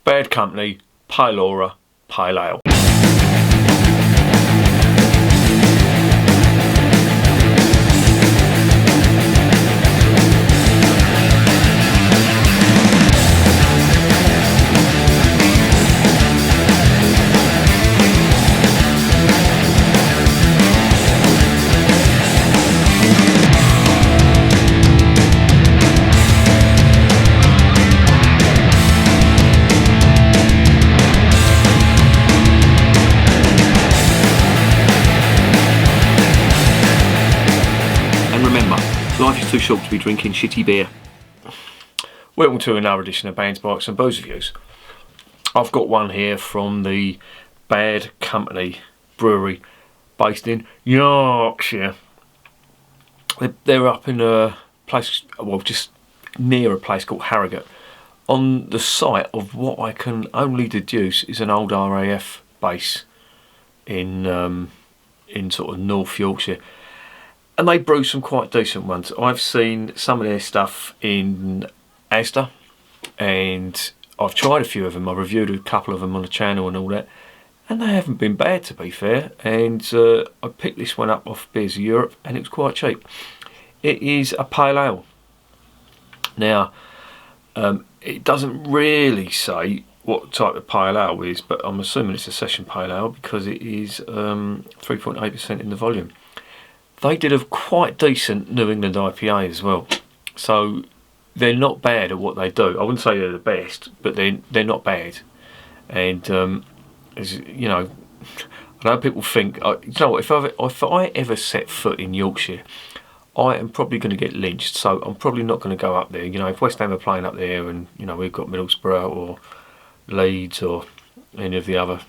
Bad Company, Pylora, Pale Ale. Life is too short to be drinking shitty beer. Welcome to another edition of Bands, Bikes and Booze Reviews. I've got one here from the Bad Company Brewery based in Yorkshire. They're up in a place, well, just near a place called Harrogate, on the site of what I can only deduce is an old RAF base in sort of North Yorkshire. And they brew some quite decent ones. I've seen some of their stuff in Asda, and I've tried a few of them. I reviewed a couple of them on the channel and all that, and they haven't been bad, to be fair. And I picked this one up off Beers of Europe, and it was quite cheap. It is a pale ale. Now, it doesn't really say what type of pale ale it is, but I'm assuming it's a session pale ale because it is 3.8% in the volume. They did a quite decent New England IPA as well, so they're not bad at what they do. I wouldn't say they're the best, but they're not bad. And as you know, I know people think, you know, if I ever set foot in Yorkshire, I am probably going to get lynched. So I'm probably not going to go up there. You know, if West Ham are playing up there, and you know we've got Middlesbrough or Leeds or any of the other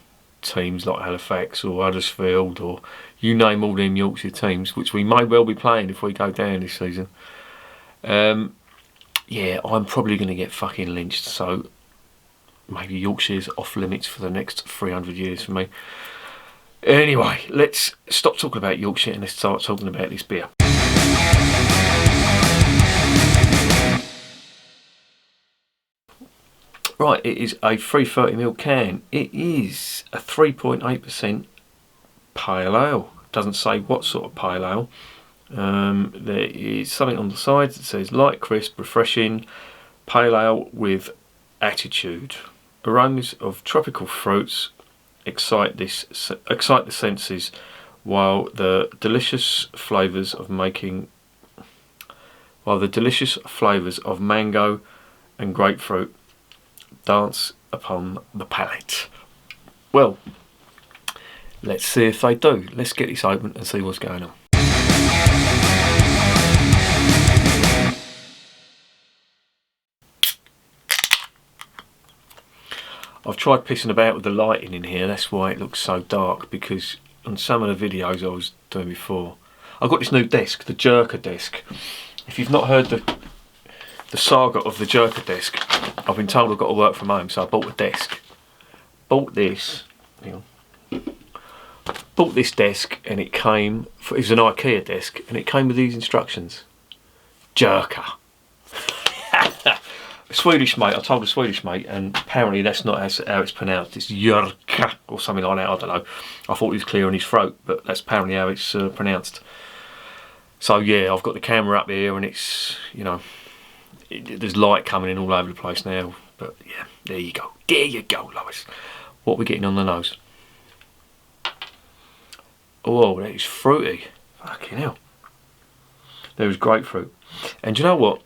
teams like Halifax or Huddersfield, or you name all them Yorkshire teams, which we may well be playing if we go down this season. Yeah, I'm probably going to get fucking lynched, so maybe Yorkshire's off limits for the next 300 years for me. Anyway, let's stop talking about Yorkshire and let's start talking about this beer. Right, it is a 330ml can. It is a 3.8% pale ale. Doesn't say what sort of pale ale. There is something on the side that says light, crisp, refreshing, pale ale with attitude. Aromas of tropical fruits excite the senses, while the delicious flavours of mango and grapefruit dance upon the palate. Well, let's see if they do. Let's get this open and see what's going on. I've tried pissing about with the lighting in here, that's why it looks so dark, because on some of the videos I was doing before, I've got this new desk, the Jerker desk. If you've not heard the saga of the Jerker desk, I've been told I've got to work from home, so I bought a desk. Bought this, hang on. Bought this desk, and it was an IKEA desk, and it came with these instructions. Jerker. A Swedish mate, I told a Swedish mate, and apparently that's not how it's pronounced. It's Jerka, or something like that, I don't know. I thought he was clear in his throat, but that's apparently how it's pronounced. So yeah, I've got the camera up here, and it's, you know, there's light coming in all over the place now, but yeah, there you go. There you go, Lois. What are we getting on the nose? Oh, that is fruity. Fucking hell. There is grapefruit. And do you know what?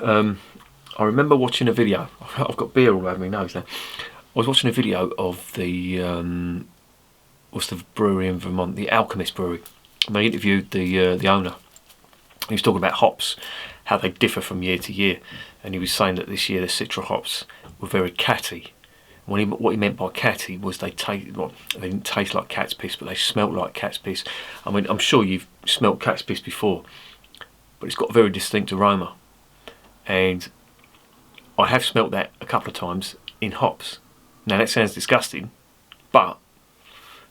I remember watching a video. I've got beer all over my nose now. I was watching a video of the what's the brewery in Vermont? The Alchemist Brewery. And they interviewed the owner. He was talking about hops, how they differ from year to year, and he was saying that this year the Citra hops were very catty. What he meant by catty was they didn't taste like cat's piss, but they smelt like cat's piss. I mean, I'm sure you've smelt cat's piss before, but it's got a very distinct aroma, and I have smelt that a couple of times in hops. Now that sounds disgusting, but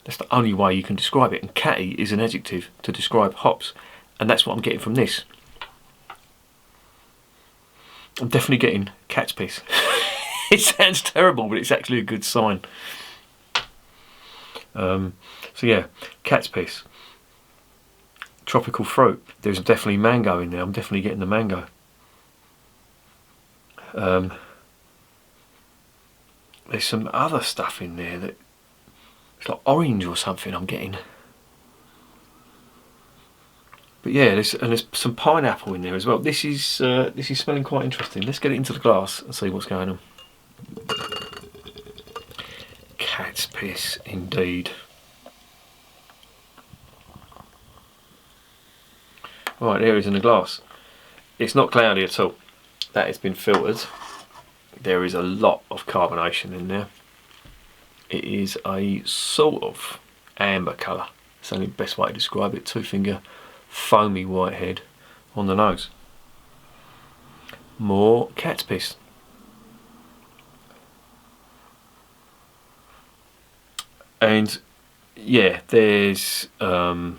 that's the only way you can describe it, and catty is an adjective to describe hops, and that's what I'm getting from this. I'm definitely getting cat's piss. It sounds terrible, but it's actually a good sign. So yeah, cat's piss. Tropical fruit. There's definitely mango in there. I'm definitely getting the mango. There's some other stuff in there that it's like orange or something I'm getting. But yeah, there's some pineapple in there as well. This is smelling quite interesting. Let's get it into the glass and see what's going on. Cat's piss, indeed. Right, there it is in the glass. It's not cloudy at all. That has been filtered. There is a lot of carbonation in there. It is a sort of amber colour. It's only the best way to describe it. 2-finger foamy white head on the nose. More cat's piss. And yeah, there's the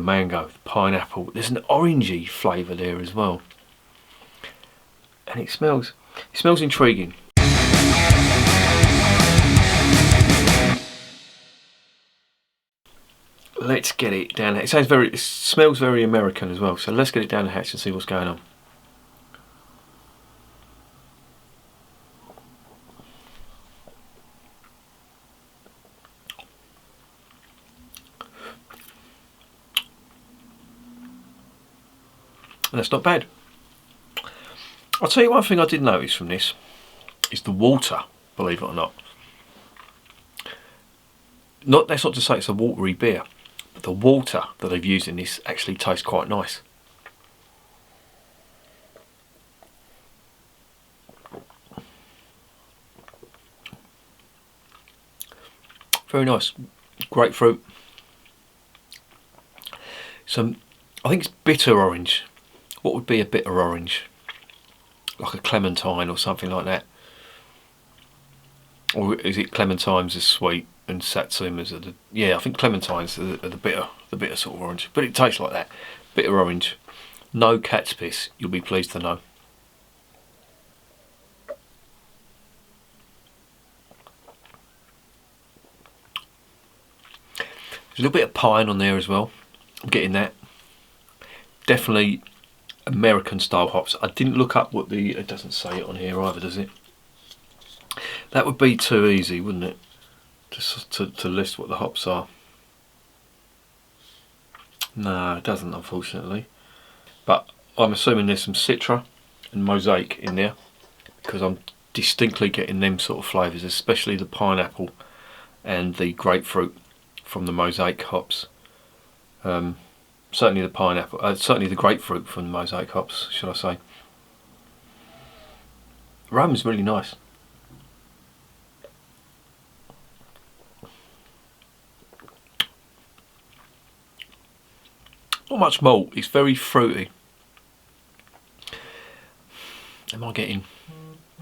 mango, the pineapple. There's an orangey flavour there as well. And it smells intriguing. Let's get it down. It smells very American as well. So let's get it down the hatch and see what's going on. That's not bad. I'll tell you one thing I did notice from this is the water, believe it or not. That's not to say it's a watery beer, but the water that they've used in this actually tastes quite nice. Very nice. Grapefruit. I think it's bitter orange. What would be a bitter orange? Like a clementine or something like that. Or is it clementines as sweet and satsumas are the... Yeah, I think clementines are the bitter sort of orange. But it tastes like that. Bitter orange. No cat's piss, you'll be pleased to know. There's a little bit of pine on there as well. I'm getting that. Definitely American style hops. I didn't look up what it doesn't say it on here either, does it? That would be too easy, wouldn't it? Just to list what the hops are. No, it doesn't, unfortunately. But I'm assuming there's some Citra and Mosaic in there, because I'm distinctly getting them sort of flavours, especially the pineapple and the grapefruit from the Mosaic hops. Certainly the pineapple, certainly the grapefruit from the Mosaic hops, should I say. Aroma's really nice. Not much malt, it's very fruity. Am I getting...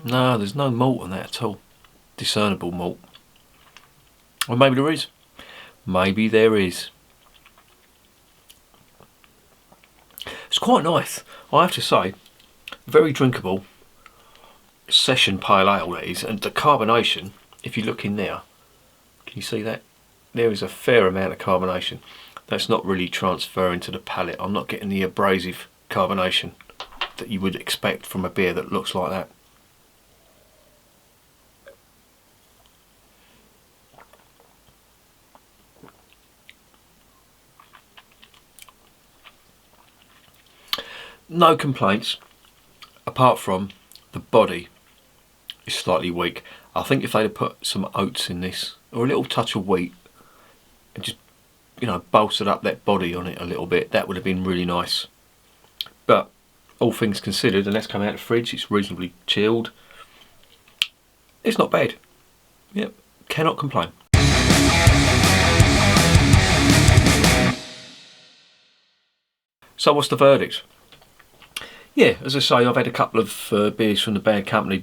No, there's no malt on that at all. Discernible malt. Or maybe there is. Maybe there is. It's quite nice, I have to say. Very drinkable. Session pale ale that is, and the carbonation, if you look in there, can you see that? There is a fair amount of carbonation. That's not really transferring to the palate. I'm not getting the abrasive carbonation that you would expect from a beer that looks like that. No complaints, apart from the body is slightly weak. I think if they'd have put some oats in this, or a little touch of wheat, and just, you know, bolstered up that body on it a little bit, that would have been really nice. But all things considered, and that's come out of the fridge, it's reasonably chilled. It's not bad. Yep, cannot complain. So what's the verdict? Yeah, as I say, I've had a couple of beers from the Bad Company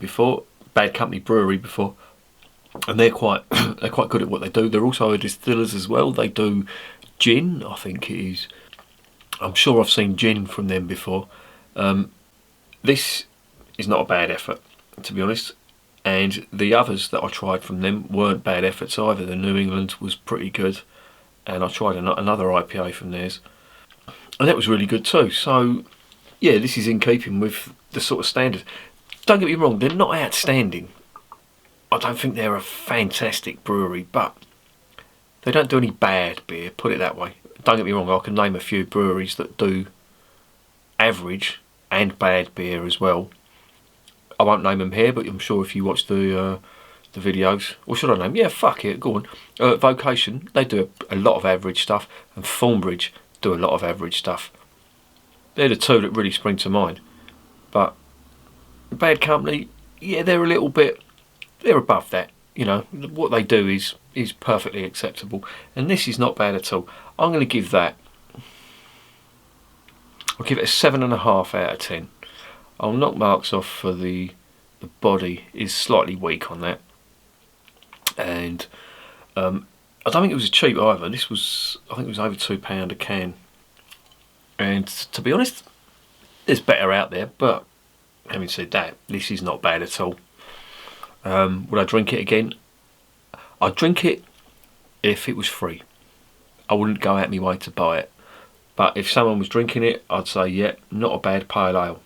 Brewery before, and they're quite good at what they do. They're also a distillers as well. They do gin, I think it is. I'm sure I've seen gin from them before. This is not a bad effort, to be honest. And the others that I tried from them weren't bad efforts either. The New England was pretty good, and I tried another IPA from theirs, and that was really good too. So yeah, this is in keeping with the sort of standard. Don't get me wrong, they're not outstanding. I don't think they're a fantastic brewery, but they don't do any bad beer, put it that way. Don't get me wrong, I can name a few breweries that do average and bad beer as well. I won't name them here, but I'm sure if you watch the videos, or should I name? Yeah, fuck it, go on. Vocation, they do a lot of average stuff, and Thornbridge do a lot of average stuff. They're the two that really spring to mind. But Bad Company, yeah, they're a little bit, they're above that. You know, what they do is perfectly acceptable, and this is not bad at all. I'm going to give that, I'll give it a 7.5 out of 10. I'll knock marks off for the body is slightly weak on that, and I don't think it was cheap either. This was, I think it was over £2 a can, and to be honest, there's better out there, but having said that, this is not bad at all. Would I drink it again? I'd drink it if it was free. I wouldn't go out my way to buy it, but if someone was drinking it, I'd say yeah, not a bad pale ale.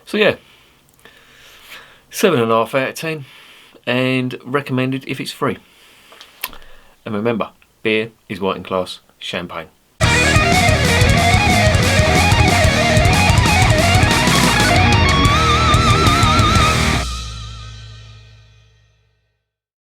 So yeah, 7.5 out of 10, and recommended if it's free. And remember, beer is white in class, champagne.